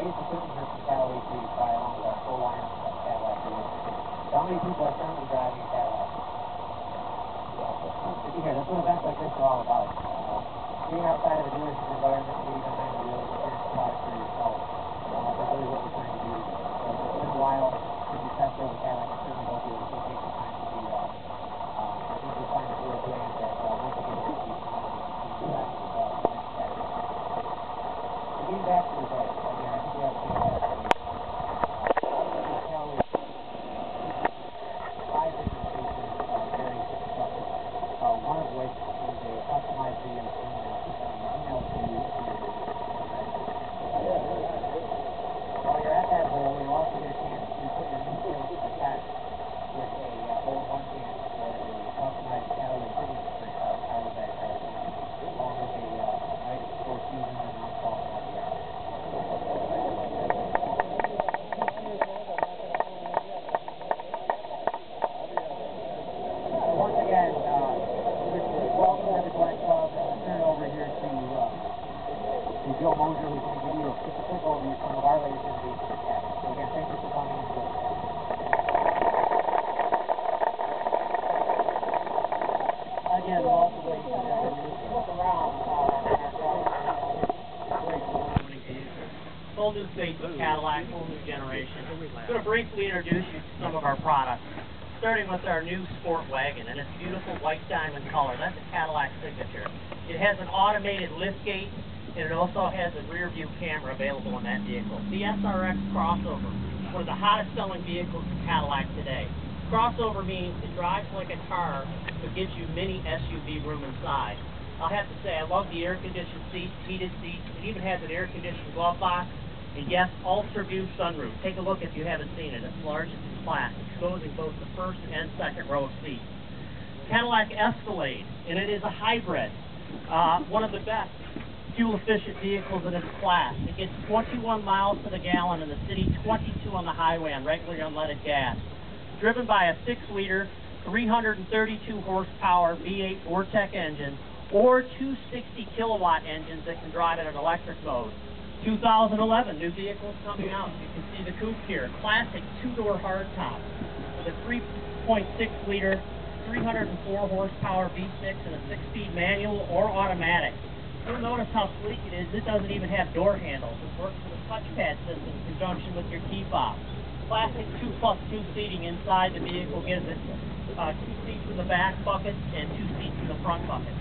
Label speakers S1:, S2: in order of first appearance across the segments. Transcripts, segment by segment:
S1: ladies and gentlemen, here from Callaway Street by along with our full lineup of Cadillac dealers. So how many people are currently driving a Cadillac? Good to hear. That's what events like this are all about. Being outside of a dealership environment, maybe behind the wheel, experience the product for yourself. That's really what we're trying to do. So if it's been a while since you test drove a Cadillac, I certainly hope you'll take the time to do that. I think you'll find it real brilliant that once again, you'll see getting back to the day, again, I think we have to get back to the Callaway. 5 different stations, very constructed. One of which is a customized video stream that emails to you. While you're at that hole, you'll also get a chance to put your info attached with a hole 1 chance for a customized Callaway signature print powered by along with a nice 4 seasons and non-qualified. Joe Moser, who's going to give you just a quick overview of some of our latest innovations at Cadillac. So again, thank you for coming and joining us. Again, welcome, ladies and gentlemen. Look around
S2: Whole new face of Cadillac, whole new generation. I'm going to briefly introduce you to some of our products, starting with our new Sport Wagon and its beautiful white diamond color. That's a Cadillac signature. It has an automated liftgate, and it also has a rear view camera available in that vehicle. The SRX Crossover, one of the hottest selling vehicles in Cadillac today. Crossover means it drives like a car, but gives you mini SUV room inside. I'll have to say, I love the air-conditioned seats, heated seats. It even has an air-conditioned glove box, and yes, Ultra View sunroof. Take a look if you haven't seen it. It's large, it's flat, exposing both the first and second row of seats. Cadillac Escalade, and it is a hybrid. One of the best fuel-efficient vehicles in its class. It gets 21 miles to the gallon in the city, 22 on the highway on regularly unleaded gas. Driven by a 6-liter, 332-horsepower V8 Vortec engine, or 260-kilowatt engines that can drive in an electric mode. 2011, new vehicles coming out. You can see the coupe here. Classic 2-door hardtop with a 3.6-liter, 304-horsepower V6 and a 6-speed manual or automatic. You'll notice how sleek it is. It doesn't even have door handles. It works with a touchpad system in conjunction with your key fob. Classic 2+2 seating inside the vehicle gives it 2 seats in the back bucket and 2 seats in the front bucket.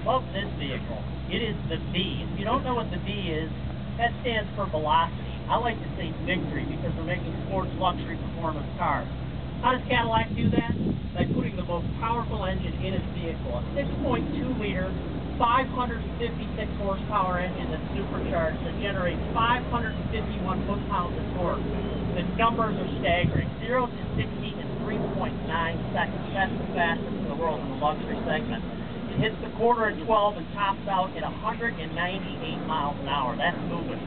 S2: Love this vehicle. It is the V. If you don't know what the V is, that stands for velocity. I like to say victory because we're making sports luxury performance cars. How does Cadillac do that? By putting the most powerful engine in its vehicle. A 6.2-liter, 556-horsepower engine that's supercharged that generates 551 foot-pounds of torque. The numbers are staggering. 0 to 60 in 3.9 seconds. That's the fastest in the world in the luxury segment. It hits the quarter at 12 and tops out at 198 miles an hour. That's moving.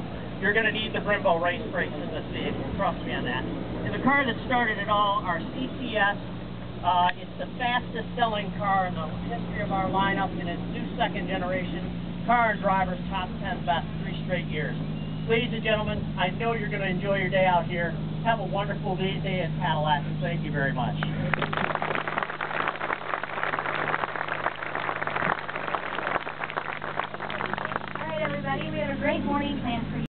S2: You're going to need the Brembo race brakes in this vehicle. Trust me on that. And the car that started it all, our CCS, it's the fastest selling car in the history of our lineup, and it's new 2nd generation. Car and Driver's top 10 best 3 straight years. Ladies and gentlemen, I know you're going to enjoy your day out here. Have a wonderful day at Cadillac, and thank you very much.
S3: All right, everybody, we have a great morning planned for you.